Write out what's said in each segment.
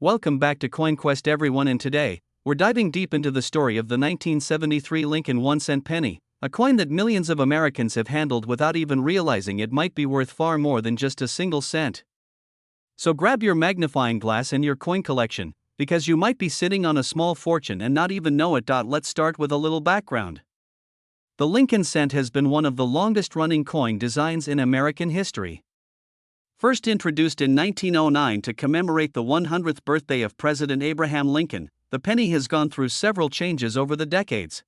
Welcome back to CoinQuest everyone, and today, we're diving deep into the story of the 1973 Lincoln 1-cent penny, a coin that millions of Americans have handled without even realizing it might be worth far more than just a single cent. So grab your magnifying glass and your coin collection, because you might be sitting on a small fortune and not even know it. Let's start with a little background. The Lincoln cent has been one of the longest-running coin designs in American history. First introduced in 1909 to commemorate the 100th birthday of President Abraham Lincoln, the penny has gone through several changes over the decades.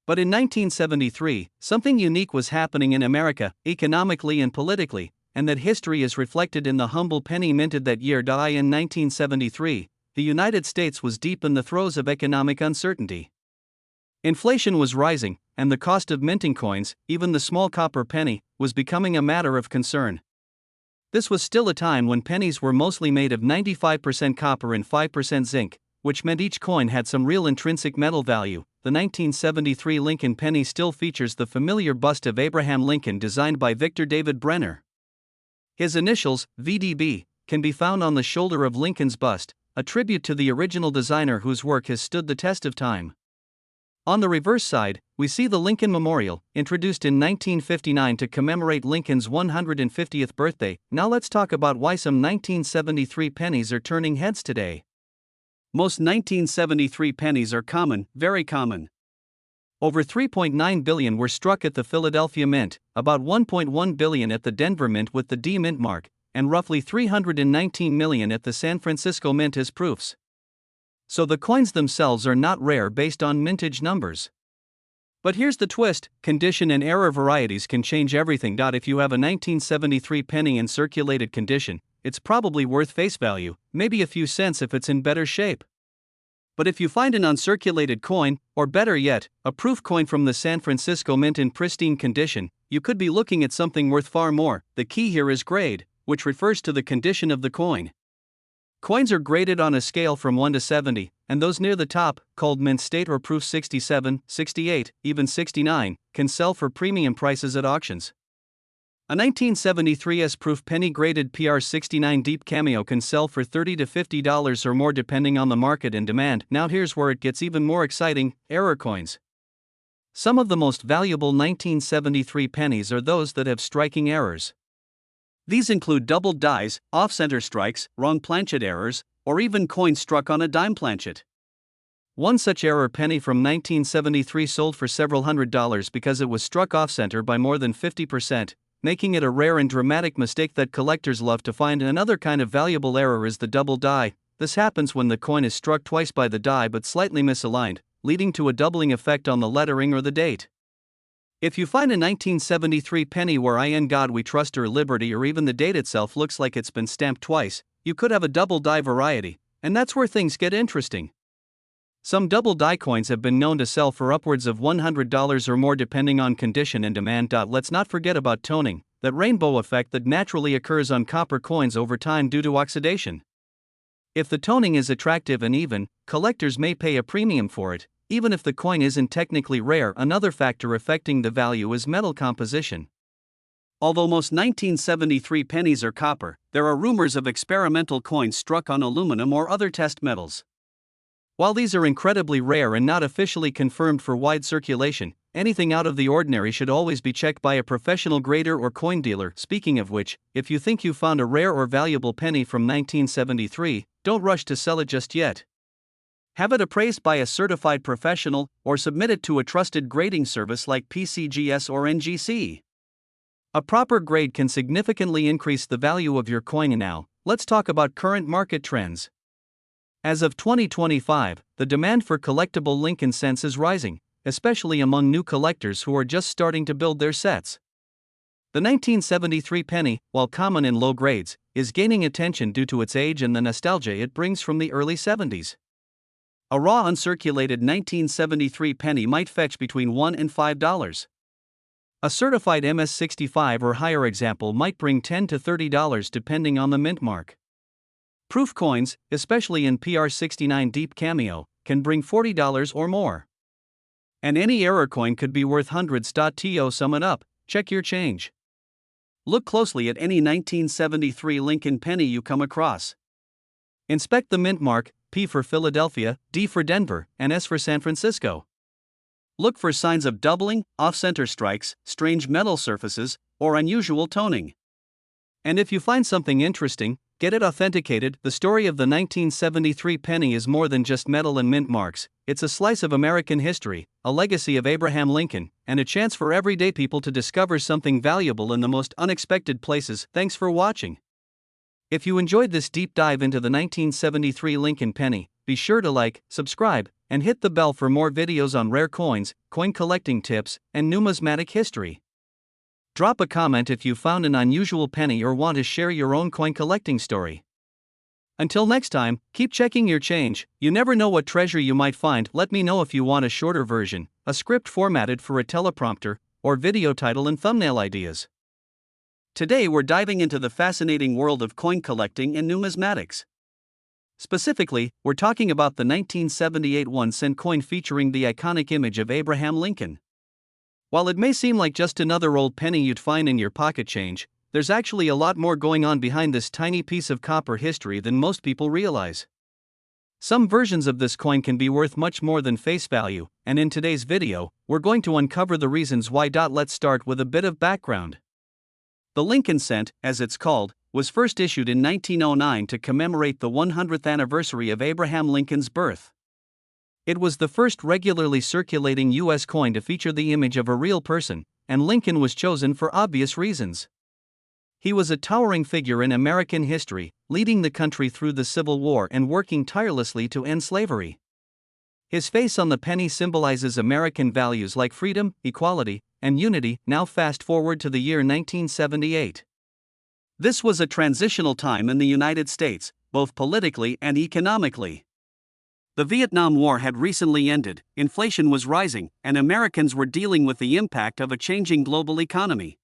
But in 1973, something unique was happening in America, economically and politically, and that history is reflected in the humble penny minted that year. In 1973, the United States was deep in the throes of economic uncertainty. Inflation was rising, and the cost of minting coins, even the small copper penny, was becoming a matter of concern. This was still a time when pennies were mostly made of 95% copper and 5% zinc, which meant each coin had some real intrinsic metal value. The 1973 Lincoln penny still features the familiar bust of Abraham Lincoln designed by Victor David Brenner. His initials, VDB, can be found on the shoulder of Lincoln's bust, a tribute to the original designer whose work has stood the test of time. On the reverse side, we see the Lincoln Memorial, introduced in 1959 to commemorate Lincoln's 150th birthday. Now let's talk about why some 1973 pennies are turning heads today. Most 1973 pennies are common, very common. Over 3.9 billion were struck at the Philadelphia Mint, about 1.1 billion at the Denver Mint with the D Mint mark, and roughly 319 million at the San Francisco Mint as proofs. So the coins themselves are not rare based on mintage numbers. But here's the twist: condition and error varieties can change everything. If you have a 1973 penny in circulated condition, it's probably worth face value, maybe a few cents if it's in better shape. But if you find an uncirculated coin, or better yet, a proof coin from the San Francisco Mint in pristine condition, you could be looking at something worth far more. The key here is grade, which refers to the condition of the coin. Coins are graded on a scale from 1 to 70, and those near the top, called mint state or proof 67, 68, even 69, can sell for premium prices at auctions. A 1973 proof penny graded PR 69 deep cameo can sell for $30 to $50 or more depending on the market and demand. Now here's where it gets even more exciting: error coins. Some of the most valuable 1973 pennies are those that have striking errors. These include doubled dies, off-center strikes, wrong planchet errors, or even coins struck on a dime planchet. One such error penny from 1973 sold for several $100s because it was struck off-center by more than 50%, making it a rare and dramatic mistake that collectors love to find. Another kind of valuable error is the double die. This happens when the coin is struck twice by the die but slightly misaligned, leading to a doubling effect on the lettering or the date. If you find a 1973 penny where "In God We Trust" or "Liberty" or even the date itself looks like it's been stamped twice, you could have a double die variety, and that's where things get interesting. Some double die coins have been known to sell for upwards of $100 or more depending on condition and demand. Let's not forget about toning, that rainbow effect that naturally occurs on copper coins over time due to oxidation. If the toning is attractive and even, collectors may pay a premium for it, even if the coin isn't technically rare. Another factor affecting the value is metal composition. Although most 1973 pennies are copper, there are rumors of experimental coins struck on aluminum or other test metals. While these are incredibly rare and not officially confirmed for wide circulation, anything out of the ordinary should always be checked by a professional grader or coin dealer. Speaking of which, if you think you found a rare or valuable penny from 1973, don't rush to sell it just yet. Have it appraised by a certified professional, or submit it to a trusted grading service like PCGS or NGC. A proper grade can significantly increase the value of your coin. Now, let's talk about current market trends. As of 2025, the demand for collectible Lincoln cents is rising, especially among new collectors who are just starting to build their sets. The 1973 penny, while common in low grades, is gaining attention due to its age and the nostalgia it brings from the early 70s. A raw uncirculated 1973 penny might fetch between $1 and $5. A certified MS-65 or higher example might bring $10 to $30 depending on the mint mark. Proof coins, especially in PR69 deep cameo, can bring $40 or more. And any error coin could be worth hundreds. To sum it up, check your change. Look closely at any 1973 Lincoln penny you come across. Inspect the mint mark, P for Philadelphia, D for Denver, and S for San Francisco. Look for signs of doubling, off-center strikes, strange metal surfaces, or unusual toning. And if you find something interesting, get it authenticated. The story of the 1973 penny is more than just metal and mint marks. It's a slice of American history, a legacy of Abraham Lincoln, and a chance for everyday people to discover something valuable in the most unexpected places. Thanks for watching. If you enjoyed this deep dive into the 1973 Lincoln penny, be sure to like, subscribe, and hit the bell for more videos on rare coins, coin collecting tips, and numismatic history. Drop a comment if you found an unusual penny or want to share your own coin collecting story. Until next time, keep checking your change. You never know what treasure you might find. Let me know if you want a shorter version, a script formatted for a teleprompter, or video title and thumbnail ideas. Today we're diving into the fascinating world of coin collecting and numismatics. Specifically, we're talking about the 1978 1-cent coin featuring the iconic image of Abraham Lincoln. While it may seem like just another old penny you'd find in your pocket change, there's actually a lot more going on behind this tiny piece of copper history than most people realize. Some versions of this coin can be worth much more than face value, and in today's video, we're going to uncover the reasons why. Let's start with a bit of background. The Lincoln cent, as it's called, was first issued in 1909 to commemorate the 100th anniversary of Abraham Lincoln's birth. It was the first regularly circulating U.S. coin to feature the image of a real person, and Lincoln was chosen for obvious reasons. He was a towering figure in American history, leading the country through the Civil War and working tirelessly to end slavery. His face on the penny symbolizes American values like freedom, equality, and unity. Now fast forward to the year 1978. This was a transitional time in the United States, both politically and economically. The Vietnam War had recently ended, inflation was rising, and Americans were dealing with the impact of a changing global economy.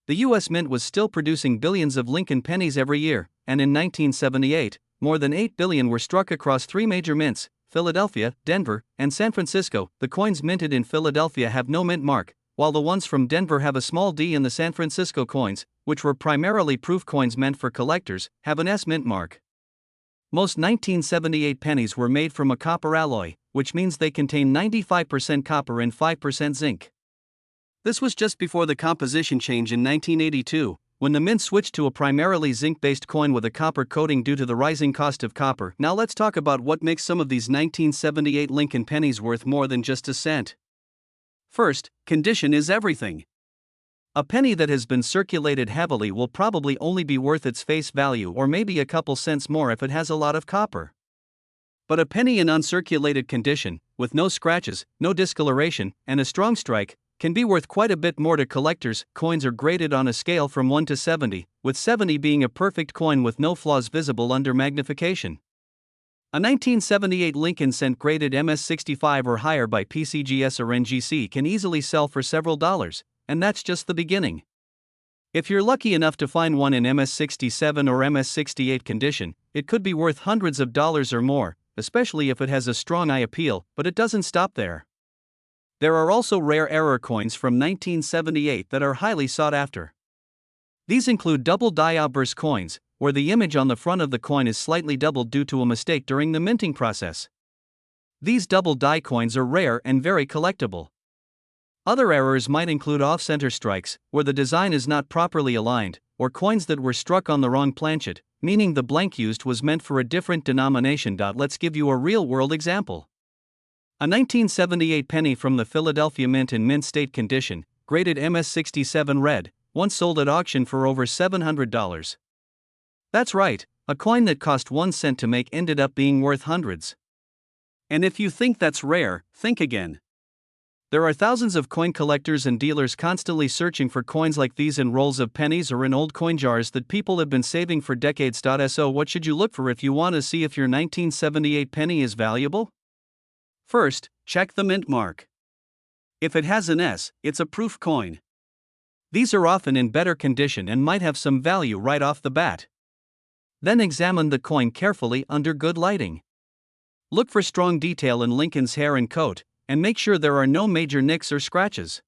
The U.S. Mint was still producing billions of Lincoln pennies every year, and in 1978, more than 8 billion were struck across three major mints, Philadelphia, Denver, and San Francisco. The coins minted in Philadelphia have no mint mark, while the ones from Denver have a small D, and the San Francisco coins, which were primarily proof coins meant for collectors, have an S mint mark. Most 1978 pennies were made from a copper alloy, which means they contain 95% copper and 5% zinc. This was just before the composition change in 1982, when the mint switched to a primarily zinc-based coin with a copper coating due to the rising cost of copper. Now let's talk about what makes some of these 1978 Lincoln pennies worth more than just a cent. First, condition is everything. A penny that has been circulated heavily will probably only be worth its face value or maybe a couple cents more if it has a lot of copper. But a penny in uncirculated condition, with no scratches, no discoloration, and a strong strike, can be worth quite a bit more to collectors. Coins are graded on a scale from 1 to 70, with 70 being a perfect coin with no flaws visible under magnification. A 1978 Lincoln cent graded MS65 or higher by PCGS or NGC can easily sell for several dollars. And that's just the beginning. If you're lucky enough to find one in MS67 or MS68 condition, it could be worth hundreds of dollars or more, especially if it has a strong eye appeal, but it doesn't stop there. There are also rare error coins from 1978 that are highly sought after. These include double die outburst coins, where the image on the front of the coin is slightly doubled due to a mistake during the minting process. These double die coins are rare and very collectible. Other errors might include off-center strikes, where the design is not properly aligned, or coins that were struck on the wrong planchet, meaning the blank used was meant for a different denomination. Let's give you a real-world example. A 1978 penny from the Philadelphia Mint in mint state condition, graded MS67 red, once sold at auction for over $700. That's right, a coin that cost 1 cent to make ended up being worth hundreds. And if you think that's rare, think again. There are thousands of coin collectors and dealers constantly searching for coins like these in rolls of pennies or in old coin jars that people have been saving for decades. So what should you look for if you want to see if your 1978 penny is valuable? First, check the mint mark. If it has an S, it's a proof coin. These are often in better condition and might have some value right off the bat. Then examine the coin carefully under good lighting. Look for strong detail in Lincoln's hair and coat, and make sure there are no major nicks or scratches.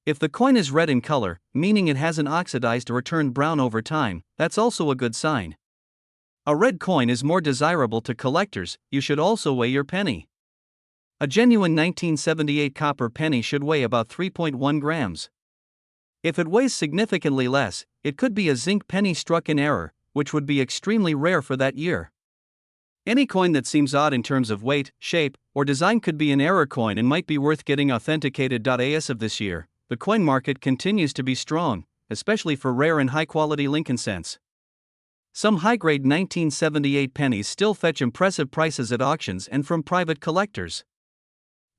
If the coin is red in color, meaning it hasn't oxidized or turned brown over time, that's also a good sign. A red coin is more desirable to collectors. You should also weigh your penny. A genuine 1978 copper penny should weigh about 3.1 grams. If it weighs significantly less, it could be a zinc penny struck in error, which would be extremely rare for that year. Any coin that seems odd in terms of weight, shape, or design could be an error coin and might be worth getting authenticated. As of this year, the coin market continues to be strong, especially for rare and high-quality Lincoln cents. Some high-grade 1978 pennies still fetch impressive prices at auctions and from private collectors.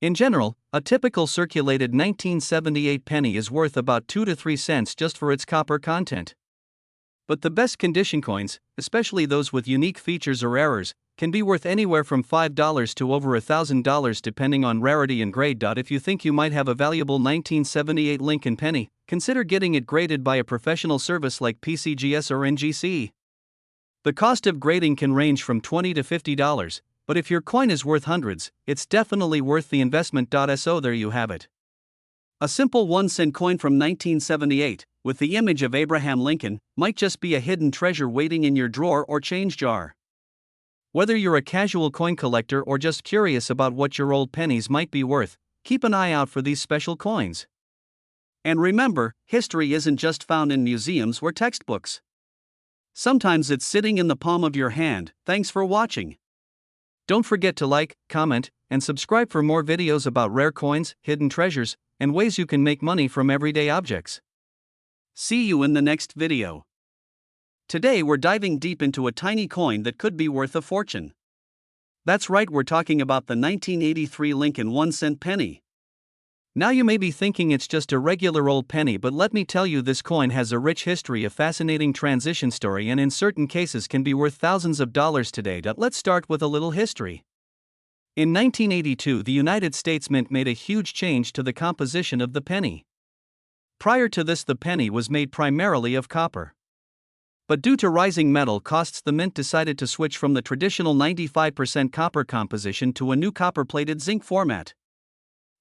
In general, a typical circulated 1978 penny is worth about 2 to 3 cents just for its copper content. But the best condition coins, especially those with unique features or errors, can be worth anywhere from $5 to over $1,000 depending on rarity and grade. If you think you might have a valuable 1978 Lincoln penny, consider getting it graded by a professional service like PCGS or NGC. The cost of grading can range from $20 to $50, but if your coin is worth hundreds, it's definitely worth the investment. So there you have it. A simple 1-cent coin from 1978, with the image of Abraham Lincoln, might just be a hidden treasure waiting in your drawer or change jar. Whether you're a casual coin collector or just curious about what your old pennies might be worth, keep an eye out for these special coins. And remember, history isn't just found in museums or textbooks. Sometimes it's sitting in the palm of your hand. Thanks for watching. Don't forget to like, comment, and subscribe for more videos about rare coins, hidden treasures, and ways you can make money from everyday objects. See you in the next video. Today we're diving deep into a tiny coin that could be worth a fortune. That's right, we're talking about the 1983 Lincoln 1-cent penny. Now you may be thinking it's just a regular old penny, but let me tell you, this coin has a rich history, a fascinating transition story, and in certain cases can be worth thousands of dollars today. Let's start with a little history. In 1982, the United States Mint made a huge change to the composition of the penny. Prior to this, the penny was made primarily of copper. But due to rising metal costs, the mint decided to switch from the traditional 95% copper composition to a new copper-plated zinc format.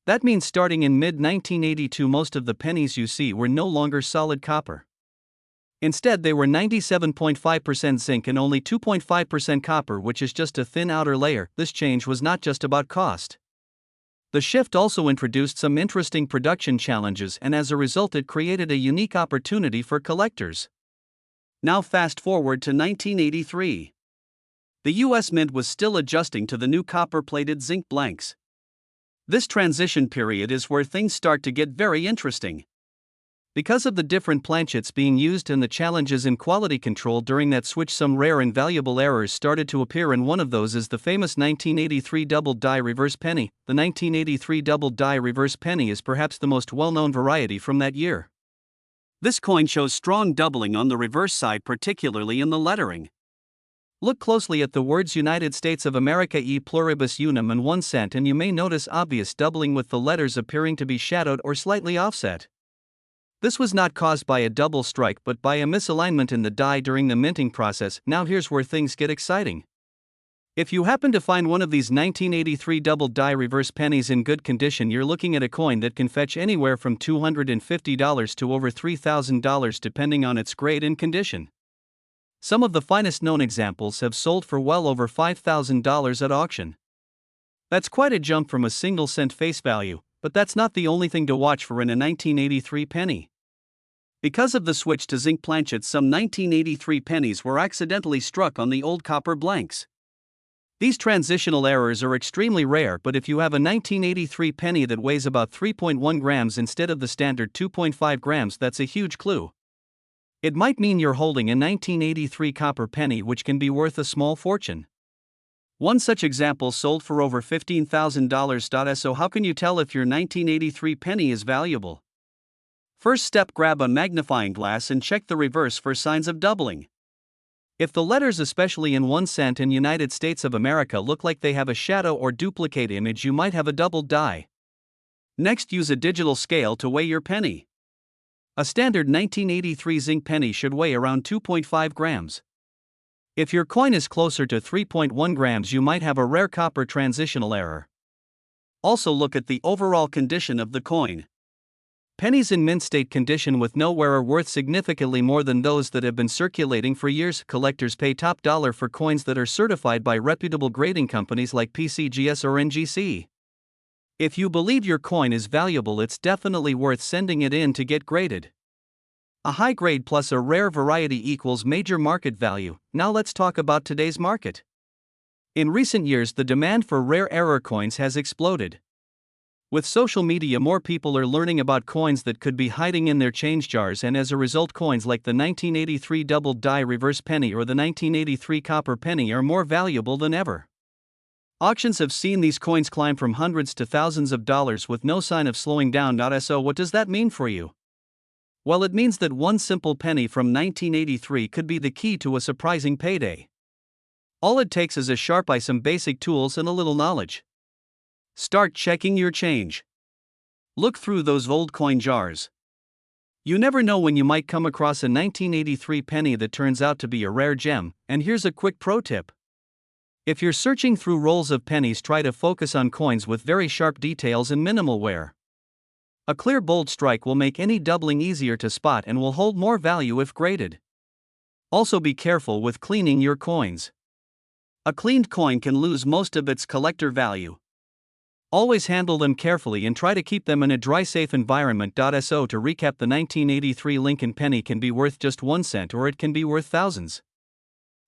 That means starting in mid-1982, most of the pennies you see were no longer solid copper. Instead, they were 97.5% zinc and only 2.5% copper, which is just a thin outer layer. This change was not just about cost. The shift also introduced some interesting production challenges, and as a result it created a unique opportunity for collectors. Now fast forward to 1983. The US Mint was still adjusting to the new copper-plated zinc blanks. This transition period is where things start to get very interesting. Because of the different planchets being used and the challenges in quality control during that switch, some rare and valuable errors started to appear, and one of those is the famous 1983 double die reverse penny. The 1983 double die reverse penny is perhaps the most well-known variety from that year. This coin shows strong doubling on the reverse side, particularly in the lettering. Look closely at the words United States of America e pluribus unum and 1 cent, and you may notice obvious doubling with the letters appearing to be shadowed or slightly offset. This was not caused by a double strike but by a misalignment in the die during the minting process. Now here's where things get exciting. If you happen to find one of these 1983 double die reverse pennies in good condition, you're looking at a coin that can fetch anywhere from $250 to over $3,000 depending on its grade and condition. Some of the finest known examples have sold for well over $5,000 at auction. That's quite a jump from a single cent face value, but that's not the only thing to watch for in a 1983 penny. Because of the switch to zinc planchets, some 1983 pennies were accidentally struck on the old copper blanks. These transitional errors are extremely rare, but if you have a 1983 penny that weighs about 3.1 grams instead of the standard 2.5 grams, that's a huge clue. It might mean you're holding a 1983 copper penny which can be worth a small fortune. One such example sold for over $15,000. So how can you tell if your 1983 penny is valuable? First step, grab a magnifying glass and check the reverse for signs of doubling. If the letters, especially in 1 cent and United States of America, look like they have a shadow or duplicate image, you might have a double die. Next, use a digital scale to weigh your penny. A standard 1983 zinc penny should weigh around 2.5 grams. If your coin is closer to 3.1 grams, you might have a rare copper transitional error. Also look at the overall condition of the coin. Pennies in mint state condition with no wear are worth significantly more than those that have been circulating for years. Collectors pay top dollar for coins that are certified by reputable grading companies like PCGS or NGC. If you believe your coin is valuable, it's definitely worth sending it in to get graded. A high grade plus a rare variety equals major market value. Now let's talk about today's market. In recent years, the demand for rare error coins has exploded. With social media, more people are learning about coins that could be hiding in their change jars, and as a result, coins like the 1983 double die reverse penny or the 1983 copper penny are more valuable than ever. Auctions have seen these coins climb from hundreds to thousands of dollars with no sign of slowing down. So what does that mean for you? Well, it means that one simple penny from 1983 could be the key to a surprising payday. All it takes is a sharp eye, some basic tools, and a little knowledge. Start checking your change. Look through those old coin jars. You never know when you might come across a 1983 penny that turns out to be a rare gem, and here's a quick pro tip. If you're searching through rolls of pennies, try to focus on coins with very sharp details and minimal wear. A clear bold strike will make any doubling easier to spot and will hold more value if graded. Also, be careful with cleaning your coins. A cleaned coin can lose most of its collector value. Always handle them carefully and try to keep them in a dry, safe environment. So to recap, the 1983 Lincoln penny can be worth just 1 cent or it can be worth thousands.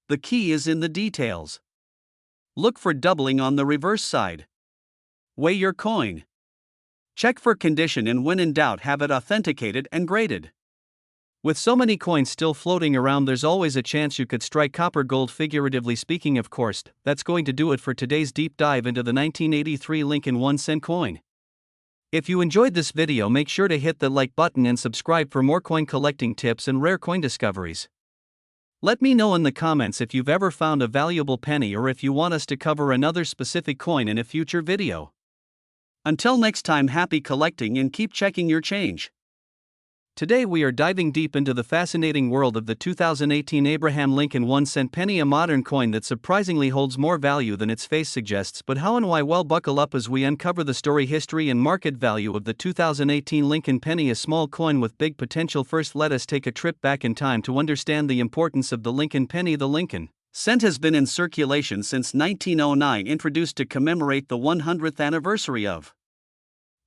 The key is in the details. Look for doubling on the reverse side. Weigh your coin. Check for condition, and when in doubt, have it authenticated and graded. With so many coins still floating around, there's always a chance you could strike copper gold, figuratively speaking, of course. That's going to do it for today's deep dive into the 1983 Lincoln 1-cent coin. If you enjoyed this video, make sure to hit the like button and subscribe for more coin collecting tips and rare coin discoveries. Let me know in the comments if you've ever found a valuable penny or if you want us to cover another specific coin in a future video. Until next time, happy collecting and keep checking your change. Today we are diving deep into the fascinating world of the 2018 Abraham Lincoln 1-cent penny, a modern coin that surprisingly holds more value than its face suggests. But how and why? Well, buckle up as we uncover the story, history, and market value of the 2018 Lincoln penny, a small coin with big potential. First, let us take a trip back in time to understand the importance of the Lincoln penny. The Lincoln cent has been in circulation since 1909, introduced to commemorate the 100th anniversary of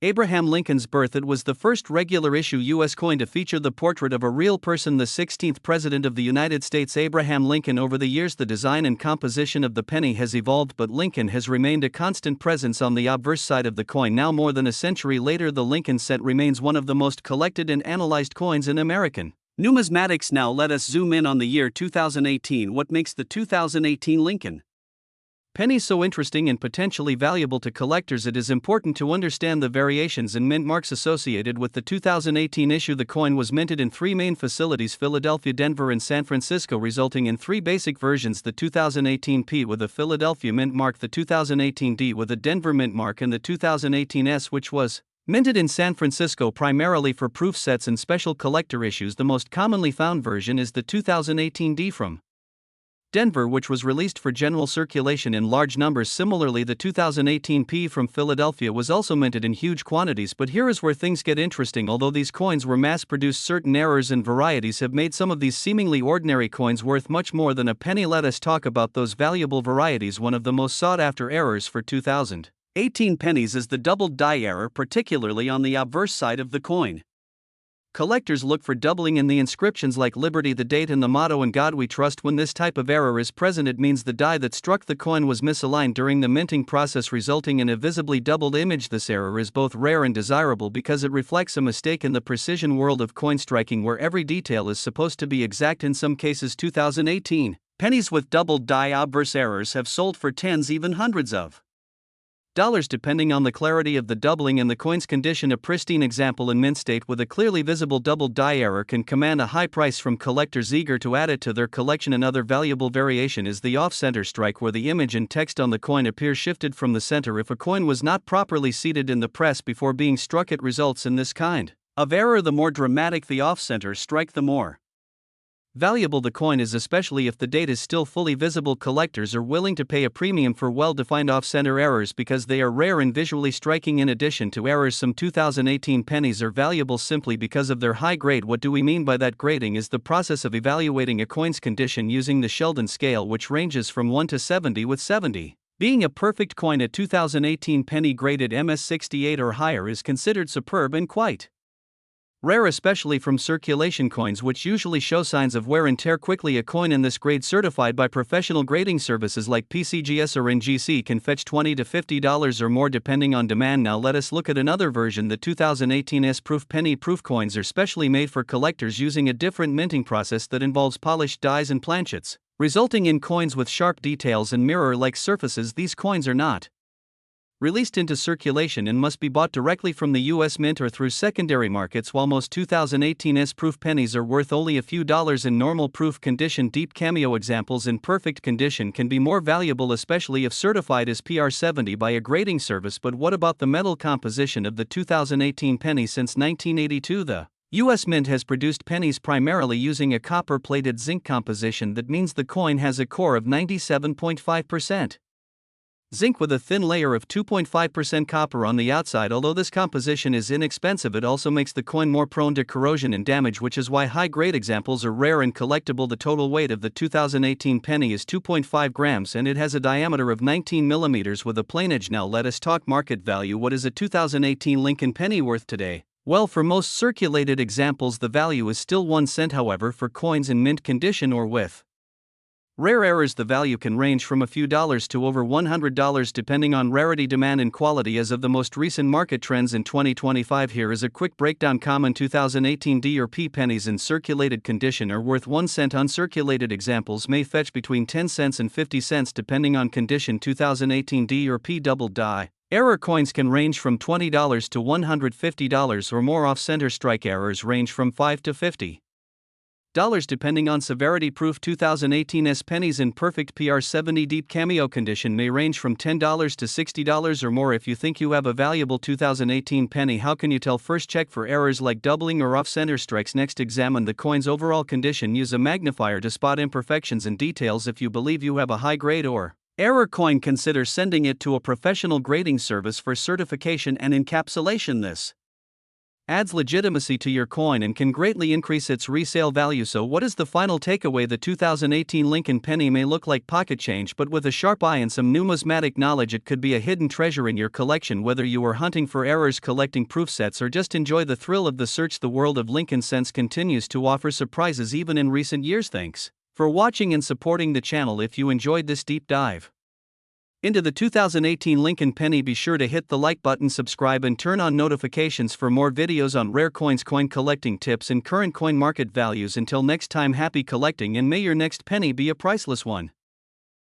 Abraham Lincoln's birth. It was the first regular issue U.S. coin to feature the portrait of a real person, the 16th President of the United States, Abraham Lincoln. Over the years, the design and composition of the penny has evolved, but Lincoln has remained a constant presence on the obverse side of the coin. Now, more than a century later, the Lincoln cent remains one of the most collected and analyzed coins in American numismatics. Now, let us zoom in on the year 2018. What makes the 2018 Lincoln penny so interesting and potentially valuable to collectors? It is important to understand the variations and mint marks associated with the 2018 issue. The coin was minted in 3 main facilities: Philadelphia, Denver, and San Francisco, resulting in 3 basic versions: the 2018 P with a Philadelphia mint mark, the 2018 D with a Denver mint mark, and the 2018 S, which was minted in San Francisco primarily for proof sets and special collector issues. The most commonly found version is the 2018 D from Denver, which was released for general circulation in large numbers. Similarly, the 2018 P from Philadelphia was also minted in huge quantities. But here is where things get interesting. Although these coins were mass-produced, certain errors and varieties have made some of these seemingly ordinary coins worth much more than a penny. Let us talk about those valuable varieties. One of the most sought-after errors for 2018 pennies is the doubled die error, particularly on the obverse side of the coin. Collectors look for doubling in the inscriptions like Liberty, the date, and the motto "In God We Trust." When this type of error is present, it means the die that struck the coin was misaligned during the minting process, resulting in a visibly doubled image. This error is both rare and desirable because it reflects a mistake in the precision world of coin striking, where every detail is supposed to be exact. In some cases, 2018 pennies with doubled die obverse errors have sold for tens, even hundreds of dollars, depending on the clarity of the doubling and the coin's condition. A pristine example in mint state with a clearly visible doubled die error can command a high price from collectors eager to add it to their collection. Another valuable variation is the off-center strike, where the image and text on the coin appear shifted from the center. If a coin was not properly seated in the press before being struck, it results in this kind of error. The more dramatic the off-center strike, the more valuable the coin is, especially if the date is still fully visible. Collectors are willing to pay a premium for well-defined off-center errors because they are rare and visually striking. In addition to errors, some 2018 pennies are valuable simply because of their high grade. What do we mean by that? Grading is the process of evaluating a coin's condition using the Sheldon scale, which ranges from 1 to 70, with 70 being a perfect coin. A 2018 penny graded MS68 or higher is considered superb and quite rare, especially from circulation coins, which usually show signs of wear and tear quickly. A coin in this grade, certified by professional grading services like PCGS or NGC, can fetch $20 to $50 or more depending on demand. Now let us look at another version. The 2018 S-Proof penny proof coins are specially made for collectors using a different minting process that involves polished dies and planchets, resulting in coins with sharp details and mirror-like surfaces. These coins are not released into circulation and must be bought directly from the US Mint or through secondary markets. While most 2018 S-Proof pennies are worth only a few dollars in normal proof condition, deep cameo examples in perfect condition can be more valuable, especially if certified as PR70 by a grading service. But what about the metal composition of the 2018 penny? Since 1982, the US Mint has produced pennies primarily using a copper-plated zinc composition. That means the coin has a core of 97.5% zinc with a thin layer of 2.5% copper on the outside. Although this composition is inexpensive, it also makes the coin more prone to corrosion and damage, which is why high-grade examples are rare and collectible. The total weight of the 2018 penny is 2.5 grams and it has a diameter of 19 millimeters with a plain edge. Now let us talk market value. What is a 2018 Lincoln penny worth today? Well, for most circulated examples the value is still 1 cent. However, for coins in mint condition or with rare errors, the value can range from a few dollars to over $100 depending on rarity, demand, and quality. As of the most recent market trends in 2025, here is a quick breakdown. Common 2018 D or P pennies in circulated condition are worth 1 cent. Uncirculated examples may fetch between 10 cents and 50 cents depending on condition. 2018 D or P double die error coins can range from $20 to $150 or more. Off-center strike errors range from $5 to $50 depending on severity. Proof 2018 S pennies in perfect PR70 deep cameo condition may range from $10 to $60 or more. If you think you have a valuable 2018 penny, how can you tell? First, check for errors like doubling or off-center strikes. Next, examine the coin's overall condition. Use a magnifier to spot imperfections and details. If you believe you have a high-grade or error coin, consider sending it to a professional grading service for certification and encapsulation. This adds legitimacy to your coin and can greatly increase its resale value. So what is the final takeaway? The 2018 Lincoln penny may look like pocket change, but with a sharp eye and some numismatic knowledge it could be a hidden treasure in your collection. Whether you are hunting for errors, collecting proof sets, or just enjoy the thrill of the search, the world of Lincoln cents continues to offer surprises even in recent years. Thanks for watching and supporting the channel. If you enjoyed this deep dive into the 2018 Lincoln penny, be sure to hit the like button, subscribe, and turn on notifications for more videos on rare coins, coin collecting tips, and current coin market values. Until next time, happy collecting and may your next penny be a priceless one.